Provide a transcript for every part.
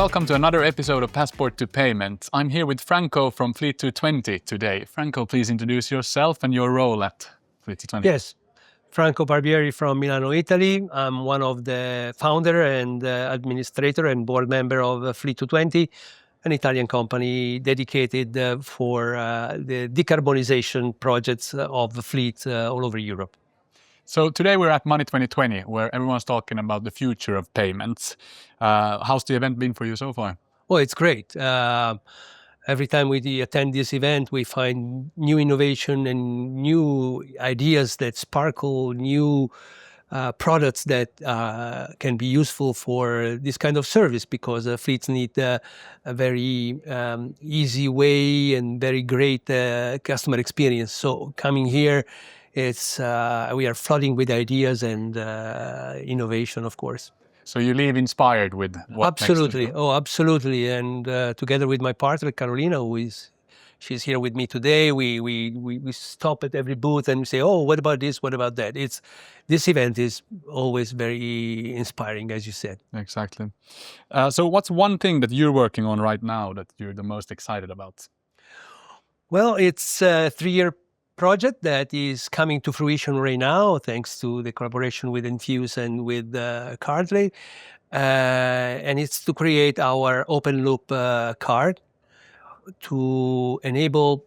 welcome to another episode of Passport to Payment. I'm here with Franco from FLEET220 today. Franco, please introduce yourself and your role at FLEET220. Yes, Franco Barbieri from Milano, Italy. I'm one of the founder and administrator and board member of FLEET220, an Italian company dedicated for the decarbonization projects of the fleet all over Europe. So today we're at Money 2020, where everyone's talking about the future of payments. How's the event been for you so far? Well, it's great. Every time we attend this event, we find new innovation and new ideas that sparkle, new products that can be useful for this kind of service, because fleets need a very easy way and very great customer experience. So coming here, we are flooding with ideas and innovation, of course. So you leave inspired with what Absolutely. next? Oh, absolutely. And together with my partner, Carolina, she's here with me today. We stop at every booth and say, oh, what about this? What about that? This event is always very inspiring, as you said. Exactly. So what's one thing that you're working on right now that you're the most excited about? Well, it's a 3-year project that is coming to fruition right now, thanks to the collaboration with Enfuce and with Cardley. And it's to create our open loop card to enable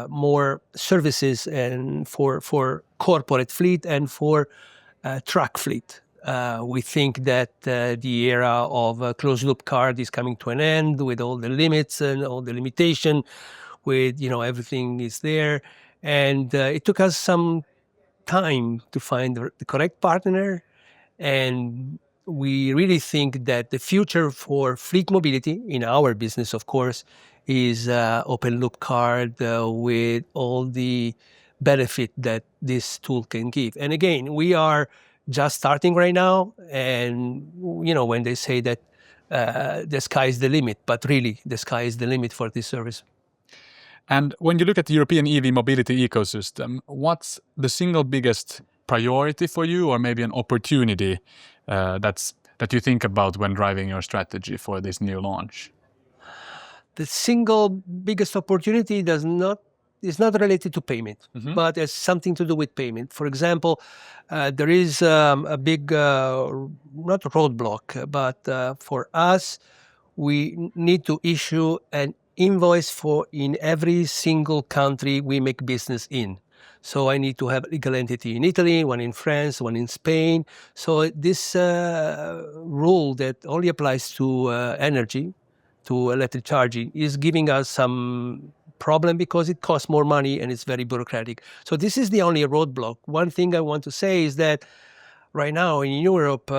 more services and for corporate fleet and for truck fleet. We think that the era of a closed loop card is coming to an end, with all the limits and all the limitation, with everything is there. And it took us some time to find the correct partner. And we really think that the future for fleet mobility, in our business, of course, is open loop card with all the benefit that this tool can give. And again, we are just starting right now. And, when they say that the sky is the limit, but really the sky is the limit for this service. And when you look at the European EV mobility ecosystem, what's the single biggest priority for you, or maybe an opportunity that you think about when driving your strategy for this new launch? The single biggest opportunity is not related to payment, but has something to do with payment. For example, there is a big, not roadblock, but for us, we need to issue an invoice in every single country we make business in. So I need to have a legal entity in Italy, one in France, one in Spain. So this rule that only applies to energy, to electric charging, is giving us some problem because it costs more money and it's very bureaucratic. So this is the only roadblock. One thing I want to say is that right now in Europe,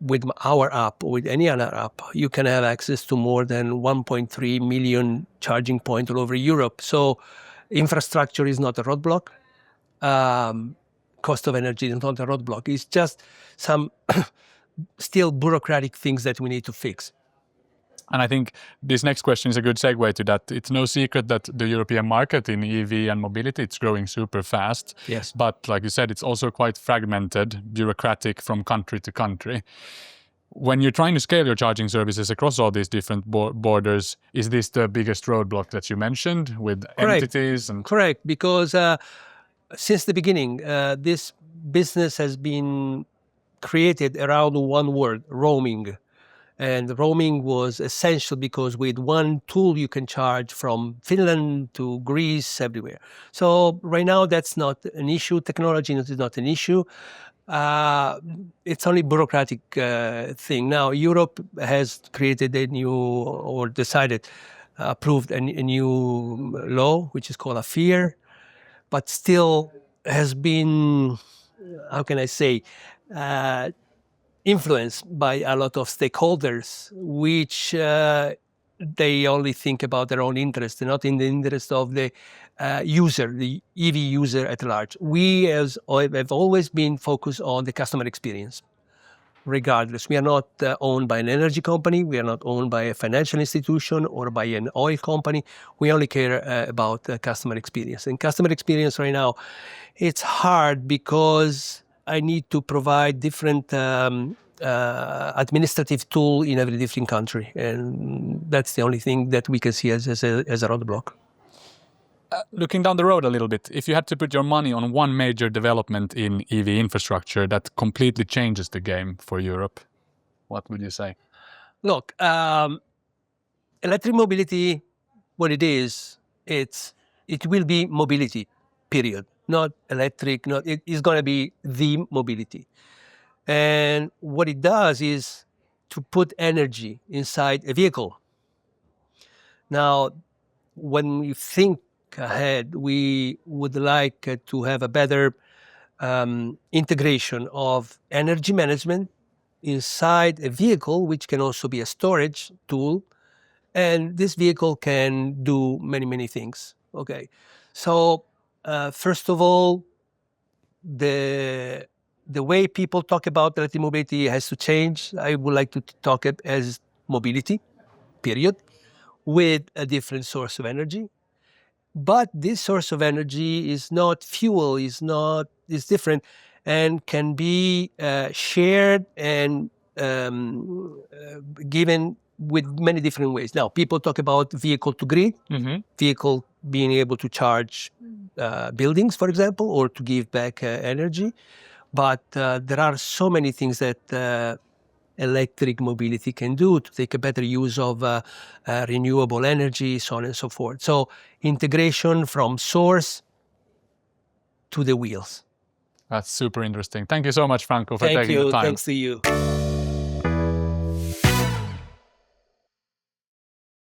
with our app, with any other app, you can have access to more than 1.3 million charging points all over Europe. So infrastructure is not a roadblock. Cost of energy is not a roadblock. It's just some still bureaucratic things that we need to fix. And I think this next question is a good segue to that. It's no secret that the European market in EV and mobility, it's growing super fast. Yes. But like you said, it's also quite fragmented, bureaucratic from country to country. When you're trying to scale your charging services across all these different borders, is this the biggest roadblock that you mentioned with entities? Correct, because since the beginning, this business has been created around one word, roaming. And roaming was essential because with one tool you can charge from Finland to Greece, everywhere. So right now that's not an issue. Technology is not an issue. It's only bureaucratic thing. Now Europe has created approved a new law, which is called AFIR, but still has been, how can I say, influenced by a lot of stakeholders, which they only think about their own interest and not in the interest of the user, the EV user at large. We have always been focused on the customer experience. Regardless, we are not owned by an energy company, we are not owned by a financial institution or by an oil company. We only care about customer experience. And customer experience right now, it's hard because I need to provide different administrative tool in every different country, and that's the only thing that we can see as a roadblock. Looking down the road a little bit, if you had to put your money on one major development in EV infrastructure that completely changes the game for Europe, what would you say? Look, electric mobility, what it is, it will be mobility, period. Not electric, it is going to be the mobility. And what it does is to put energy inside a vehicle. Now, when we think ahead, we would like to have a better integration of energy management inside a vehicle, which can also be a storage tool. And this vehicle can do many, many things. Okay, so first of all, the way people talk about electric mobility has to change. I would like to talk it as mobility, period, with a different source of energy. But this source of energy is not fuel, is different, and can be shared and given with many different ways. Now, people talk about vehicle to grid, vehicle being able to charge buildings, for example, or to give back energy. But there are so many things that electric mobility can do to take a better use of renewable energy, so on and so forth. So integration from source to the wheels. That's super interesting. Thank you so much, Franco, for taking the time. Thanks to you.